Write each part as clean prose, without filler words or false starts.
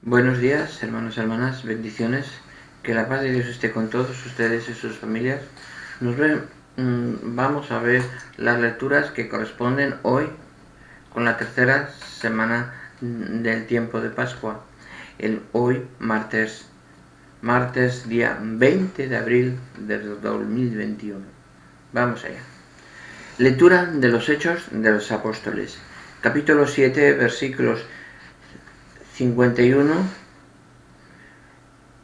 Buenos días, hermanos y hermanas, bendiciones. Que la paz de Dios esté con todos ustedes y sus familias. Vamos a ver las lecturas que corresponden hoy con la tercera semana del tiempo de Pascua. Hoy, martes día 20 de abril del 2021. Vamos allá. Lectura de los Hechos de los Apóstoles. Capítulo 7, versículos 51,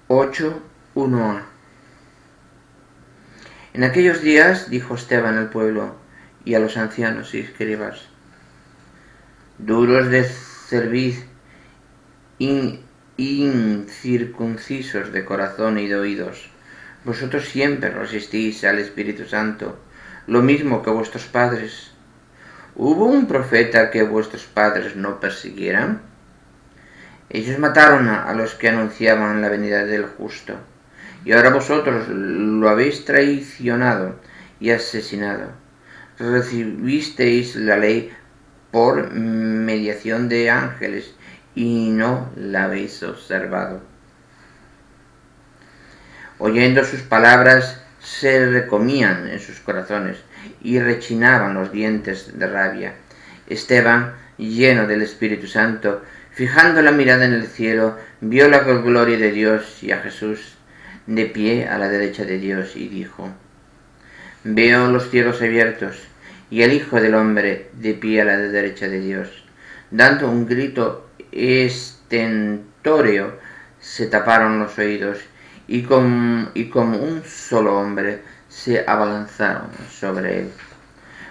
8, 1a. En aquellos días dijo Esteban al pueblo y a los ancianos y escribas: duros de cerviz, incircuncisos de corazón y de oídos, vosotros siempre resistís al Espíritu Santo, lo mismo que vuestros padres. ¿Hubo un profeta que vuestros padres no persiguieran? Ellos mataron a los que anunciaban la venida del justo, y ahora vosotros lo habéis traicionado y asesinado. Recibisteis la ley por mediación de ángeles y no la habéis observado. Oyendo sus palabras se recomían en sus corazones y rechinaban los dientes de rabia. Esteban, lleno del Espíritu Santo, fijando la mirada en el cielo, vio la gloria de Dios y a Jesús de pie a la derecha de Dios y dijo: veo los cielos abiertos y al Hijo del Hombre de pie a la derecha de Dios. Dando un grito estentórea se taparon los oídos y como un solo hombre se abalanzaron sobre él.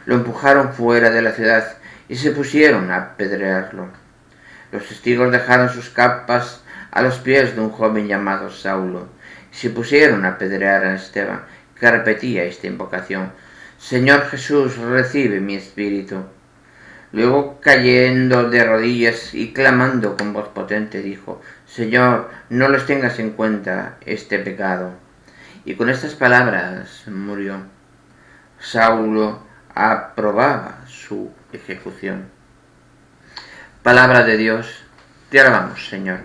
Lo empujaron fuera de la ciudad y se pusieron a apedrearlo. Los testigos dejaron sus capas a los pies de un joven llamado Saulo y se pusieron a apedrear a Esteban, que repetía esta invocación: Señor Jesús, recibe mi espíritu. Luego, cayendo de rodillas y clamando con voz potente, dijo: Señor, no les tengas en cuenta este pecado. Y con estas palabras murió. Saulo aprobaba su ejecución. Palabra de Dios, te alabamos, Señor.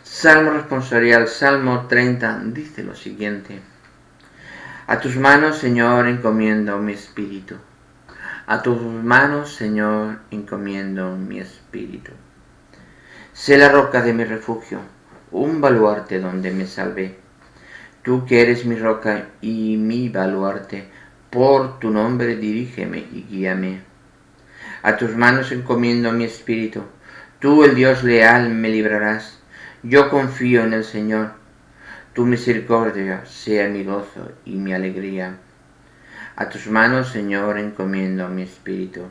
Salmo responsorial, Salmo 30, dice lo siguiente: a tus manos, Señor, encomiendo mi espíritu. A tus manos, Señor, encomiendo mi espíritu. Sé la roca de mi refugio, un baluarte donde me salvé. Tú que eres mi roca y mi baluarte, por tu nombre dirígeme y guíame. A tus manos encomiendo mi espíritu. Tú, el Dios leal, me librarás. Yo confío en el Señor. Tu misericordia sea mi gozo y mi alegría. A tus manos, Señor, encomiendo mi espíritu.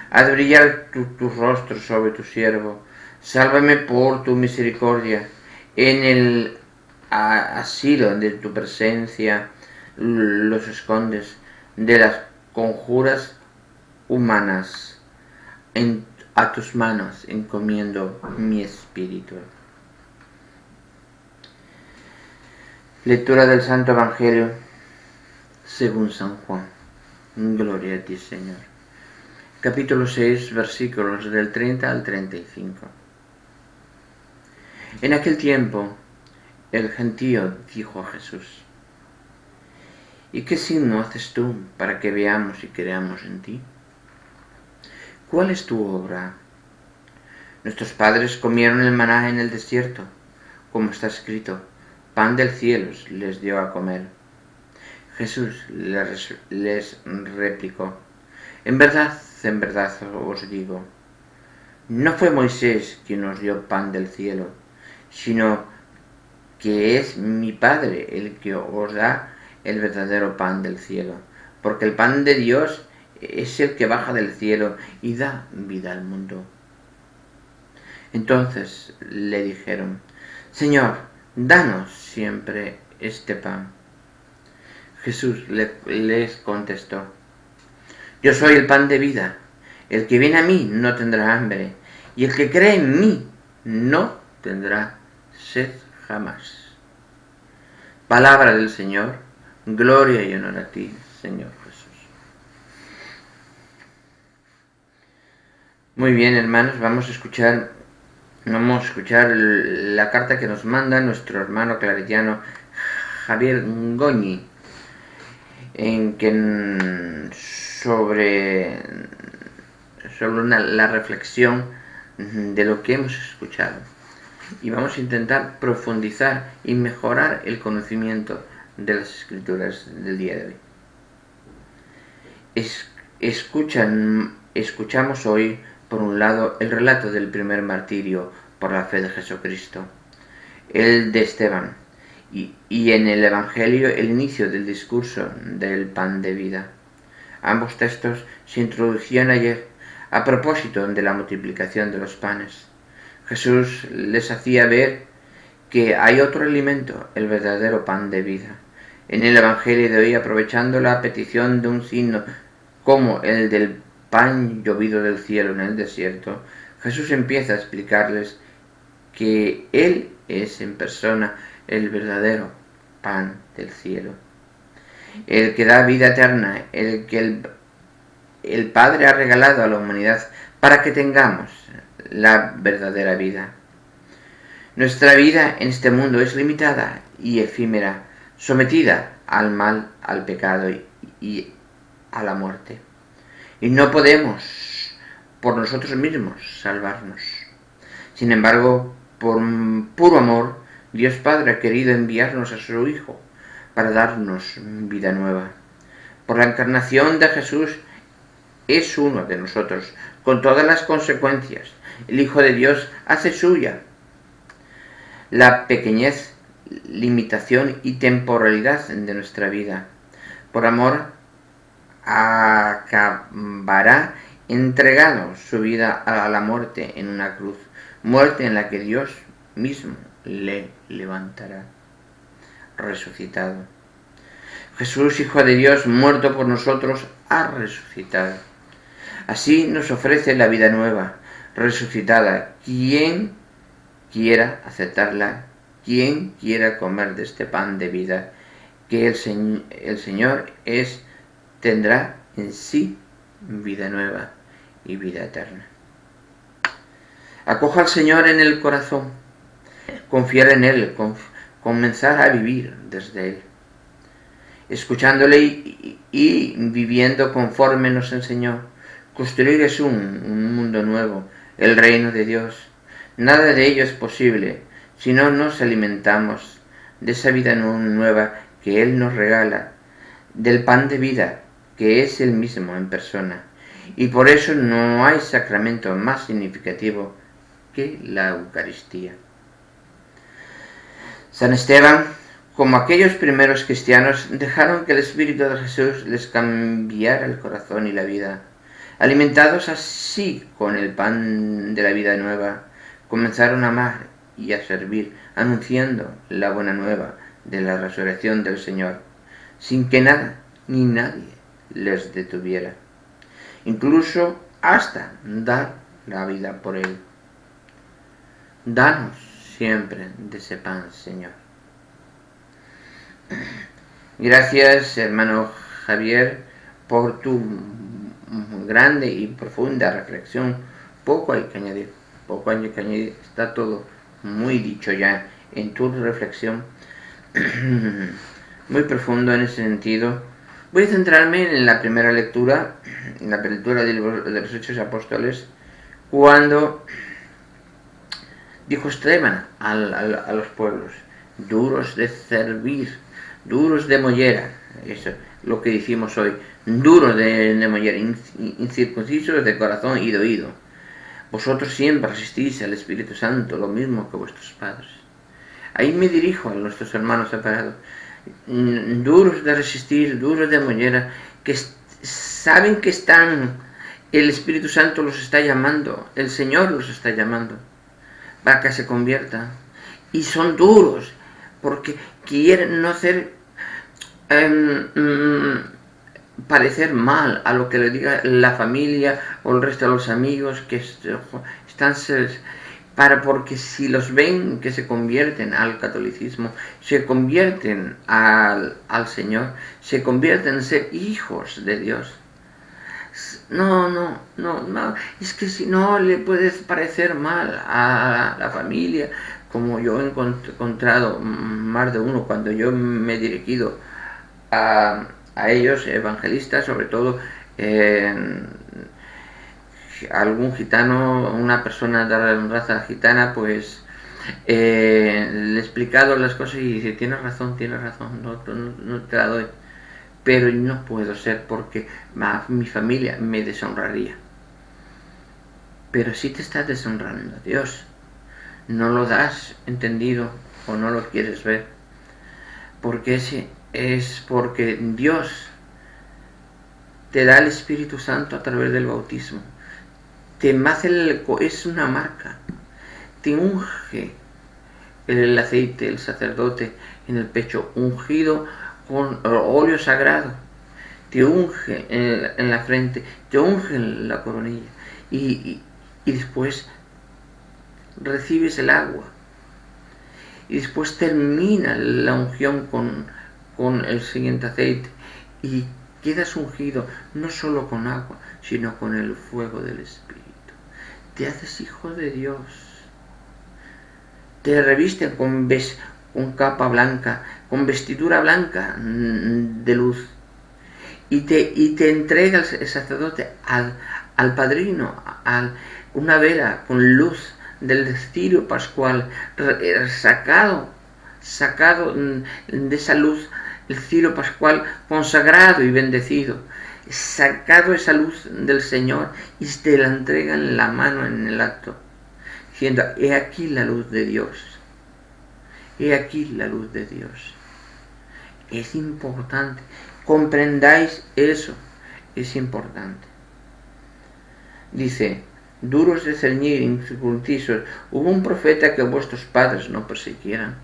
Haz brillar tu rostro sobre tu siervo. Sálvame por tu misericordia. En el asilo de tu presencia los escondes de las conjuras humanas. A tus manos encomiendo mi espíritu. Lectura del Santo Evangelio según San Juan. Gloria a ti, Señor. Capítulo 6, versículos del 30 al 35. En aquel tiempo, el gentío dijo a Jesús: ¿y qué signo haces tú para que veamos y creamos en ti? ¿Cuál es tu obra? Nuestros padres comieron el maná en el desierto, como está escrito: pan del cielo les dio a comer. Jesús les replicó: en verdad os digo, no fue Moisés quien nos dio pan del cielo, sino que es mi Padre el que os da el verdadero pan del cielo, porque el pan de Dios es el que baja del cielo y da vida al mundo. Entonces le dijeron: Señor, danos siempre este pan. Jesús les contestó: yo soy el pan de vida. El que viene a mí no tendrá hambre, y el que cree en mí no tendrá sed jamás. Palabra del Señor. Gloria y honor a ti, Señor Jesús. Muy bien, hermanos, vamos a escuchar Vamos a escuchar la carta que nos manda nuestro hermano claretiano Javier Goñi, en que sobre la reflexión de lo que hemos escuchado. Y vamos a intentar profundizar y mejorar el conocimiento de las escrituras del día de hoy. Escuchamos hoy, por un lado, el relato del primer martirio por la fe de Jesucristo, el de Esteban, y en el Evangelio el inicio del discurso del pan de vida. Ambos textos se introducían ayer a propósito de la multiplicación de los panes. Jesús les hacía ver que hay otro alimento, el verdadero pan de vida. En el Evangelio de hoy, aprovechando la petición de un signo como el del pan llovido del cielo en el desierto, Jesús empieza a explicarles que Él es en persona el verdadero pan del cielo, el que da vida eterna, el que el Padre ha regalado a la humanidad para que tengamos la verdadera vida. Nuestra vida en este mundo es limitada y efímera, sometida al mal, al pecado y a la muerte. Y no podemos por nosotros mismos salvarnos. Sin embargo, por puro amor, Dios Padre ha querido enviarnos a su Hijo para darnos vida nueva. Por la encarnación de Jesús es uno de nosotros, con todas las consecuencias. El Hijo de Dios hace suya la pequeñez, limitación y temporalidad de nuestra vida. Por amor, acabará entregando su vida a la muerte en una cruz, muerte en la que Dios mismo le levantará, resucitado. Jesús, Hijo de Dios, muerto por nosotros, ha resucitado. Así nos ofrece la vida nueva, resucitada. Quien quiera aceptarla, quien quiera comer de este pan de vida que el Señor tendrá en sí vida nueva y vida eterna. Acoja al Señor en el corazón, confiar en Él, comenzar a vivir desde Él, escuchándole y viviendo conforme nos enseñó. Construir es un mundo nuevo, el reino de Dios. Nada de ello es posible si no nos alimentamos de esa vida nueva que Él nos regala, del pan de vida que es Él mismo en persona. Y por eso no hay sacramento más significativo que la Eucaristía. San Esteban, como aquellos primeros cristianos, dejaron que el Espíritu de Jesús les cambiara el corazón y la vida. Alimentados así con el pan de la vida nueva, comenzaron a amar y a servir, anunciando la buena nueva de la resurrección del Señor, sin que nada ni nadie les detuviera, incluso hasta dar la vida por Él. Danos siempre de ese pan, Señor. Gracias, hermano Javier, por tu grande y profunda reflexión. Poco hay que añadir, está todo muy dicho ya en tu reflexión, muy profundo en ese sentido. Voy a centrarme en la primera lectura, en la lectura de los Hechos Apóstoles, cuando dijo Esteban a los pueblos: duros de servir, duros de mollera, eso lo que decimos hoy, duros de mollera, incircuncisos de corazón y de oído. Vosotros siempre resistís al Espíritu Santo, lo mismo que vuestros padres. Ahí me dirijo a nuestros hermanos separados, duros de resistir, duros de mollera, que saben que el Espíritu Santo los está llamando, el Señor los está llamando para que se conviertan, y son duros porque quieren no hacer parecer mal a lo que le diga la familia o el resto de los amigos que están porque si los ven que se convierten al catolicismo, se convierten al Señor, se convierten en ser hijos de Dios, no, es que si no le puede parecer mal a la familia, como yo he encontrado más de uno cuando yo me he dirigido a ellos, evangelistas, sobre todo algún gitano, una persona de la raza gitana, pues le he explicado las cosas y dice, tienes razón, no te la doy, pero no puedo ser porque mi familia me deshonraría. Pero si te estás deshonrando a Dios, no lo das entendido o no lo quieres ver, porque es porque Dios te da el Espíritu Santo a través del bautismo, es una marca, te unge el aceite, el sacerdote en el pecho, ungido con óleo sagrado, te unge en la frente, te unge en la coronilla y después recibes el agua y después termina la unción con el siguiente aceite y quedas ungido no solo con agua, sino con el fuego del Espíritu. Te haces hijo de Dios. Te revisten con capa blanca, con vestidura blanca de luz. Y te entrega el sacerdote al padrino, una vela con luz del cirio pascual, sacado de esa luz, el cirio pascual consagrado y bendecido, sacado esa luz del Señor y te la entrega en la mano en el acto, diciendo, he aquí la luz de Dios, he aquí la luz de Dios. Es importante, comprendáis eso, es importante. Dice, duros de ceñir, incircuncisos, hubo un profeta que vuestros padres no persiguieran.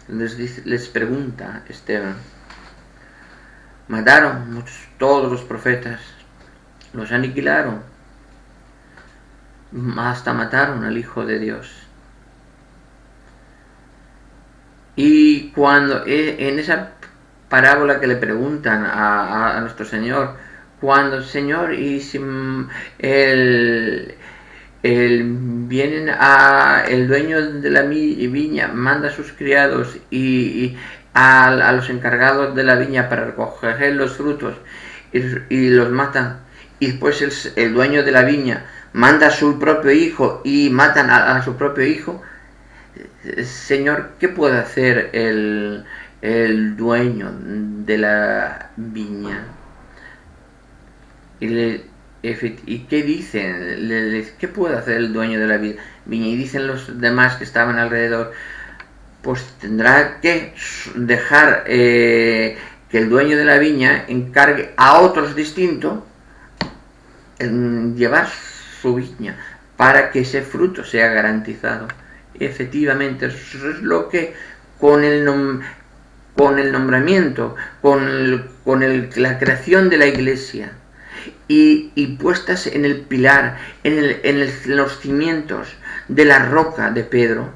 Les pregunta Esteban. Mataron todos los profetas, los aniquilaron, hasta mataron al Hijo de Dios. Y cuando en esa parábola que le preguntan a nuestro Señor, cuando Señor, y si vienen el dueño de la viña, manda a sus criados y a los encargados de la viña para recoger los frutos y los matan, y después el dueño de la viña manda a su propio hijo y matan a su propio hijo, Señor, ¿qué puede hacer el dueño de la viña? ¿Y qué dicen? ¿Qué puede hacer el dueño de la viña? Y dicen los demás que estaban alrededor, pues tendrá que dejar que el dueño de la viña encargue a otros distintos en llevar su viña para que ese fruto sea garantizado. Efectivamente, eso es lo que con el nombramiento, la creación de la iglesia y puestas en el pilar, en los cimientos de la roca de Pedro,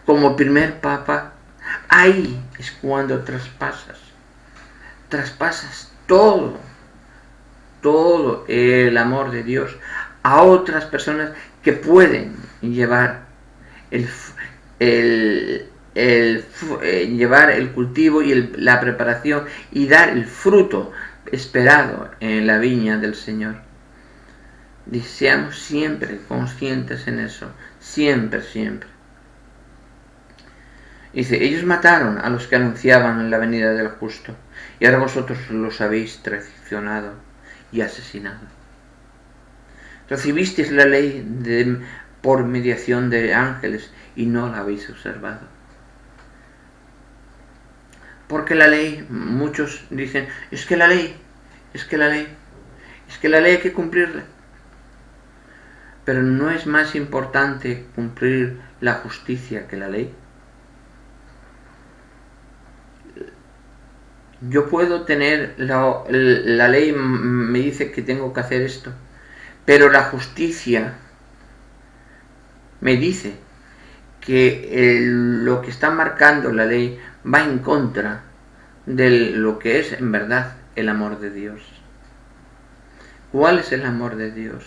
como primer papa, ahí es cuando traspasas todo el amor de Dios a otras personas que pueden llevar llevar el cultivo y la preparación y dar el fruto esperado en la viña del Señor. Seamos siempre conscientes en eso, siempre. Dice, ellos mataron a los que anunciaban la venida del justo, y ahora vosotros los habéis traicionado y asesinado. Recibisteis la ley por mediación de ángeles y no la habéis observado. Porque la ley, muchos dicen, es que la ley hay que cumplirla. Pero no es más importante cumplir la justicia que la ley. Yo puedo tener, la ley me dice que tengo que hacer esto, pero la justicia me dice que lo que está marcando la ley va en contra de lo que es en verdad el amor de Dios. ¿Cuál es el amor de Dios?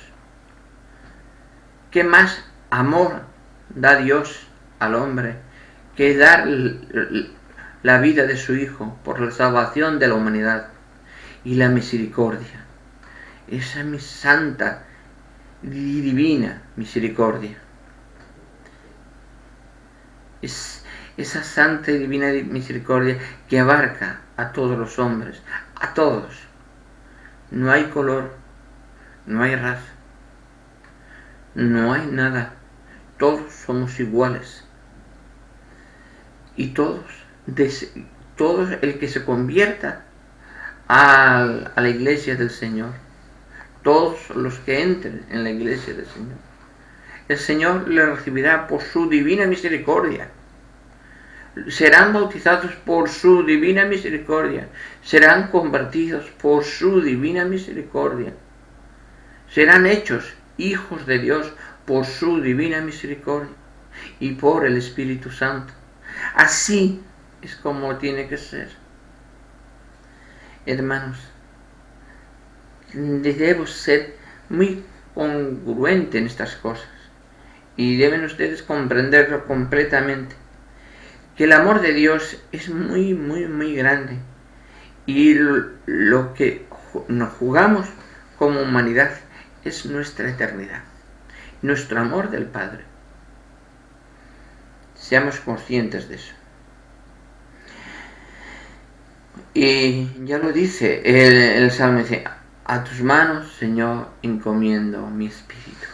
¿Qué más amor da Dios al hombre que dar la vida de su Hijo por la salvación de la humanidad? Y la misericordia, esa santa y divina misericordia, es esa santa y divina misericordia que abarca a todos los hombres, a todos. No hay color, no hay raza, no hay nada, todos somos iguales. Y todos el que se convierta a la iglesia del Señor, todos los que entren en la iglesia del Señor, el Señor le recibirá por su divina misericordia. Serán bautizados por su divina misericordia, serán convertidos por su divina misericordia, serán hechos hijos de Dios por su divina misericordia y por el Espíritu Santo. Así es como tiene que ser. Hermanos, debemos ser muy congruentes en estas cosas y deben ustedes comprenderlo completamente, que el amor de Dios es muy, muy, muy grande, y lo que nos jugamos como humanidad es nuestra eternidad, nuestro amor del Padre. Seamos conscientes de eso. Y ya lo dice el Salmo, dice: a tus manos, Señor, encomiendo mi espíritu.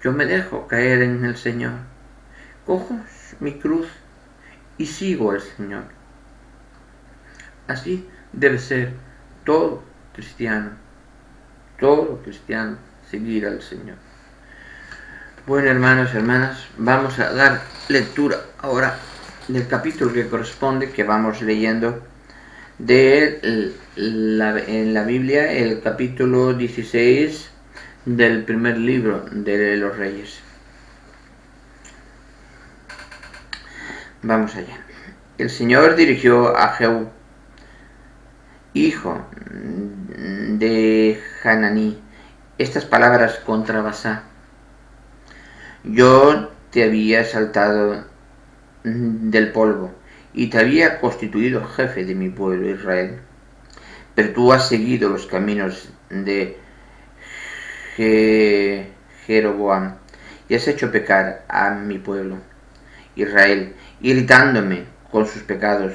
Yo me dejo caer en el Señor, cojo mi cruz y sigo al Señor. Así debe ser todo cristiano, seguir al Señor. Bueno, hermanos, hermanas, vamos a dar lectura ahora del capítulo que corresponde, que vamos leyendo en la Biblia, el capítulo 16 del primer libro de los Reyes. Vamos allá. El Señor dirigió a Jehú, hijo de Hananí, estas palabras contra Basá: yo te había saltado del polvo y te había constituido jefe de mi pueblo Israel, pero tú has seguido los caminos de Jeroboam y has hecho pecar a mi pueblo Israel, irritándome con sus pecados.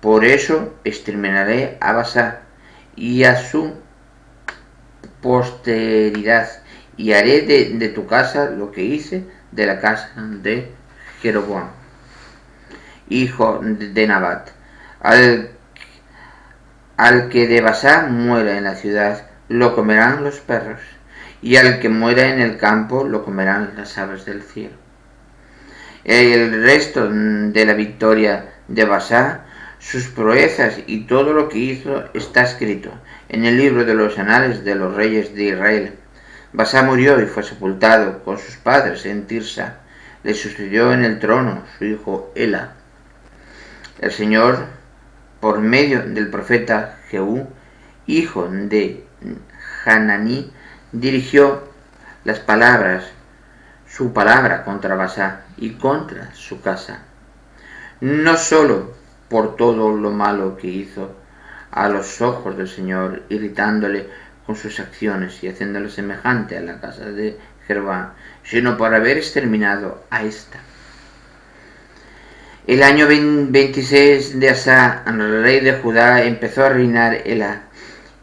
Por eso exterminaré a Basá y a su posteridad, y haré de tu casa lo que hice de la casa de Jeroboam, hijo de Nabat. Al que de Basá muera en la ciudad, lo comerán los perros, y al que muera en el campo, lo comerán las aves del cielo. El resto de la victoria de Basá, sus proezas y todo lo que hizo está escrito en el libro de los anales de los reyes de Israel. Basá murió y fue sepultado con sus padres en Tirsa. Le sucedió en el trono su hijo Ela. El Señor, por medio del profeta Jehú, hijo de Hananí, dirigió su palabra contra Basá y contra su casa, no solo por todo lo malo que hizo a los ojos del Señor, irritándole con sus acciones y haciéndole semejante a la casa de Jeroboam, sino por haber exterminado a esta. El año 26 de Asa, rey de Judá, empezó a reinar Ela,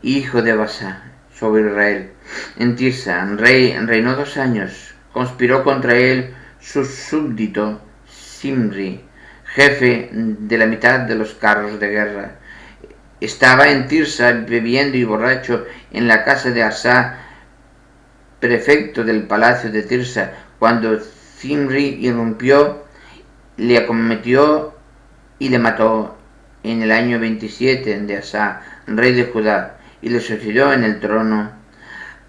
hijo de Basá, sobre Israel. En Tirsa reinó 2 años. Conspiró contra él su súbdito Simri, jefe de la mitad de los carros de guerra. Estaba en Tirsa bebiendo y borracho en la casa de Asa, prefecto del palacio de Tirsa, cuando Zimri irrumpió, le acometió y le mató en el año 27 de Asa, rey de Judá, y le sucedió en el trono.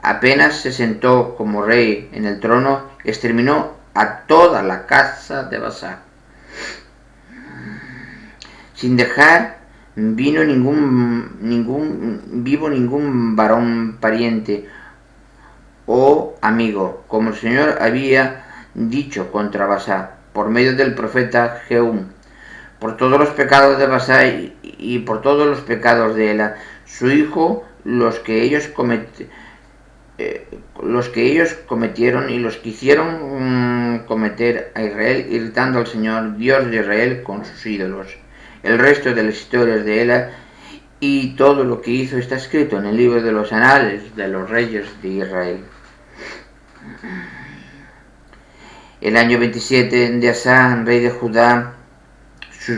Apenas se sentó como rey en el trono, exterminó a toda la casa de Basá, sin dejar vino ningún varón pariente o amigo, como el Señor había dicho contra Basá, por medio del profeta Jehú, por todos los pecados de Basá y por todos los pecados de Ela, su hijo, los que ellos cometieron y los que hicieron cometer a Israel, irritando al Señor, Dios de Israel, con sus ídolos. El resto de las historias de Ela y todo lo que hizo está escrito en el libro de los anales de los reyes de Israel. El año 27 de Asa, rey de Judá,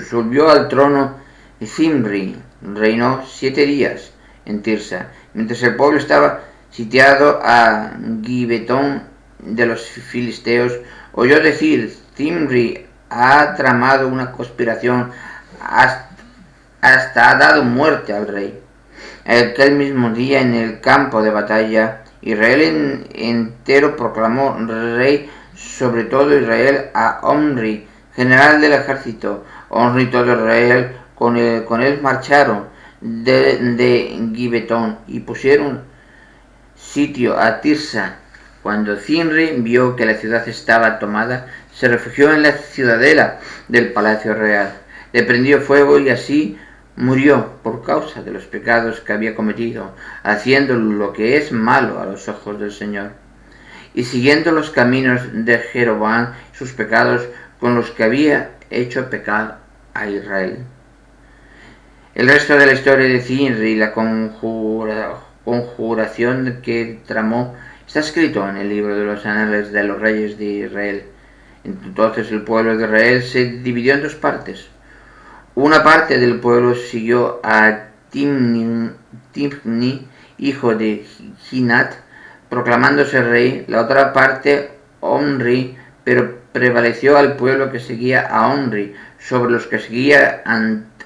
subió al trono Zimri, reinó 7 días en Tirsa, mientras el pueblo estaba sitiado a Gibetón de los filisteos. Oyó decir: Zimri ha tramado una conspiración, hasta ha dado muerte al rey. Aquel mismo día, en el campo de batalla, Israel entero proclamó rey sobre todo Israel a Omri, general del ejército. Omri y todo Israel con él marcharon de Gibetón y pusieron sitio a Tirsa. Cuando Zimri vio que la ciudad estaba tomada, se refugió en la ciudadela del palacio real. Le prendió fuego y así murió por causa de los pecados que había cometido, haciendo lo que es malo a los ojos del Señor, y siguiendo los caminos de Jeroboam y sus pecados con los que había hecho pecar a Israel. El resto de la historia de Zimri y la conjuración que tramó está escrito en el libro de los anales de los reyes de Israel. Entonces el pueblo de Israel se dividió en 2 partes. Una parte del pueblo siguió a Timni, hijo de Ginat, proclamándose rey. La otra parte Omri, pero prevaleció al pueblo que seguía a Omri sobre los que seguía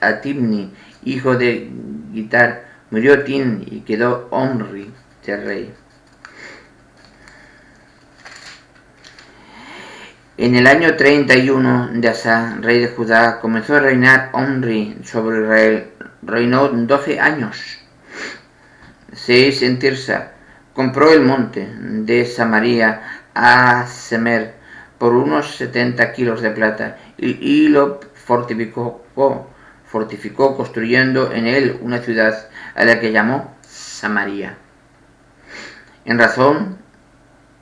a Timni, hijo de Gitar. Murió Timni y quedó Omri de rey. En el año 31 de Asa, rey de Judá, comenzó a reinar Omri sobre Israel. Reinó 12 años. 6 en Tirsa. Compró el monte de Samaria a Semer por unos 70 kilos de plata y lo fortificó construyendo en él una ciudad a la que llamó Samaria, en razón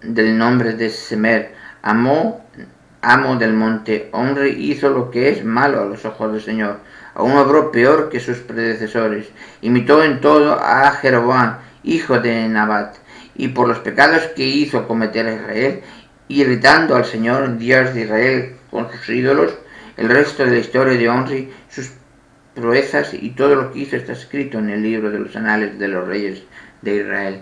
del nombre de Semer, amo del monte. Omri hizo lo que es malo a los ojos del Señor, aún obró peor que sus predecesores, imitó en todo a Jeroboam, hijo de Nabat, y por los pecados que hizo cometer a Israel, irritando al Señor, Dios de Israel, con sus ídolos. El resto de la historia de Omri, sus proezas y todo lo que hizo está escrito en el libro de los anales de los reyes de Israel.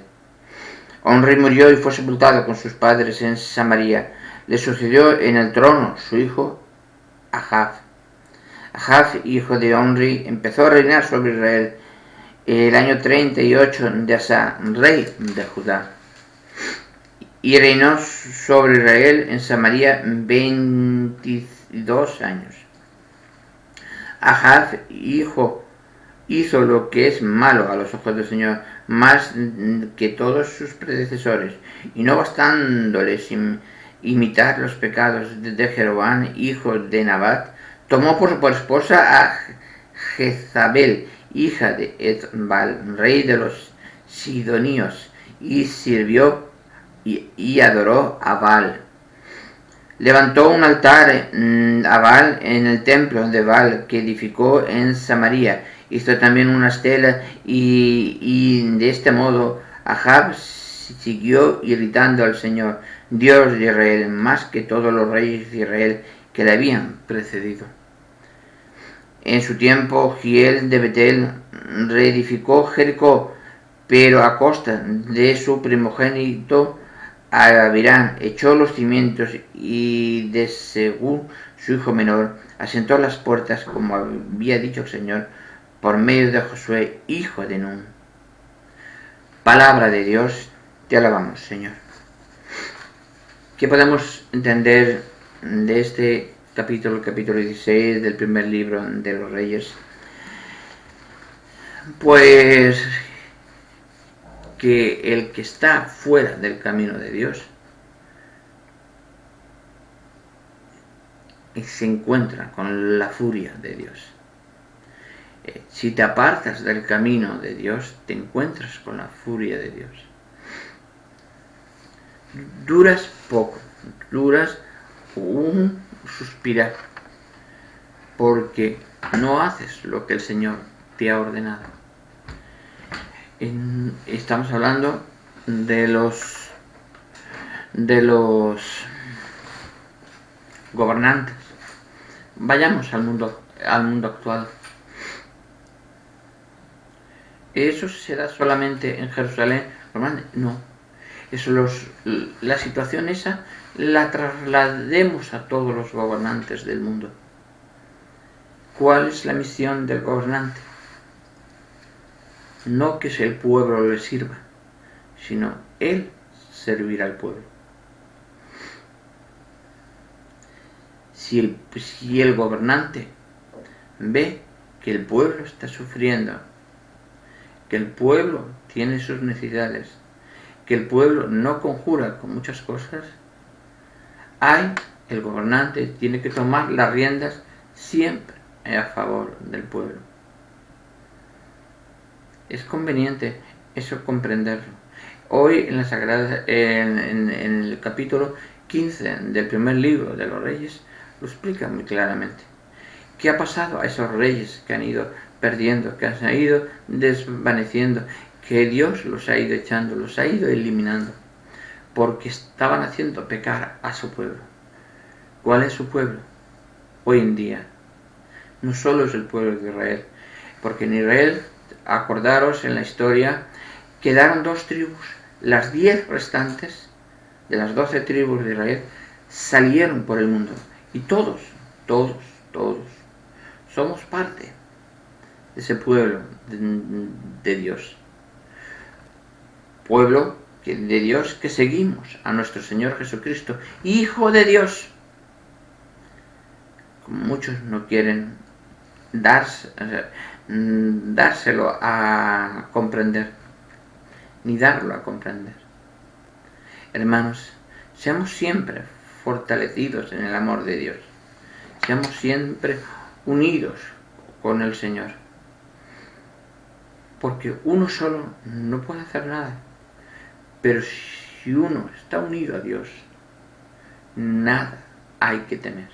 Omri murió y fue sepultado con sus padres en Samaria. Le sucedió en el trono su hijo Ahab. Ahab, hijo de Omri, empezó a reinar sobre Israel el año 38 de Asa, rey de Judá, y reinó sobre Israel en Samaria 22 años. Ahab, hizo lo que es malo a los ojos del Señor, más que todos sus predecesores, y no bastándole sin imitar los pecados de Jeroboam, hijo de Nabat, tomó por esposa a Jezabel, hija de Etbal, rey de los Sidonios, y sirvió y adoró a Baal. Levantó un altar a Baal en el templo de Baal que edificó en Samaria. Hizo también una estela y de este modo Ahab siguió irritando al Señor, Dios de Israel, más que todos los reyes de Israel que le habían precedido. En su tiempo, Giel de Betel reedificó Jericó, pero a costa de su primogénito Abirán echó los cimientos y de Segú, su hijo menor, asentó las puertas, como había dicho el Señor por medio de Josué, hijo de Nun. Palabra de Dios, te alabamos, Señor. ¿Qué podemos entender de este capítulo 16 del primer libro de los Reyes? Pues que el que está fuera del camino de Dios se encuentra con la furia de Dios. Si te apartas del camino de Dios, te encuentras con la furia de Dios. Duras poco, duras un suspirar, porque no haces lo que el Señor te ha ordenado. Estamos hablando de los gobernantes. Vayamos al mundo actual. ¿Eso se da solamente en Jerusalén? No. La situación esa la traslademos a todos los gobernantes del mundo. ¿Cuál es la misión del gobernante? No que el pueblo le sirva, sino él servir al pueblo. Si el gobernante ve que el pueblo está sufriendo, que el pueblo tiene sus necesidades, que el pueblo no conjura con muchas cosas, el gobernante tiene que tomar las riendas siempre a favor del pueblo. Es conveniente eso comprenderlo. Hoy en la Sagrada, en el capítulo 15 del primer libro de los Reyes, lo explica muy claramente. ¿Qué ha pasado a esos reyes que han ido perdiendo, que han ido desvaneciendo, que Dios los ha ido echando, los ha ido eliminando, porque estaban haciendo pecar a su pueblo? ¿Cuál es su pueblo? Hoy en día no solo es el pueblo de Israel, porque en Israel, acordaros en la historia, quedaron 2 tribus. Las 10 restantes de las 12 tribus de Israel salieron por el mundo, y todos somos parte de ese pueblo de Dios. Pueblo de Dios que seguimos a nuestro Señor Jesucristo, Hijo de Dios. Como muchos no quieren dárselo a comprender, ni darlo a comprender. Hermanos, seamos siempre fortalecidos en el amor de Dios. Seamos siempre unidos con el Señor. Porque uno solo no puede hacer nada. Pero si uno está unido a Dios, nada hay que temer.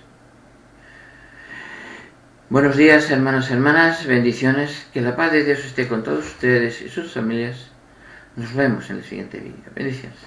Buenos días, hermanos y hermanas, bendiciones, que la paz de Dios esté con todos ustedes y sus familias. Nos vemos en el siguiente vídeo. Bendiciones.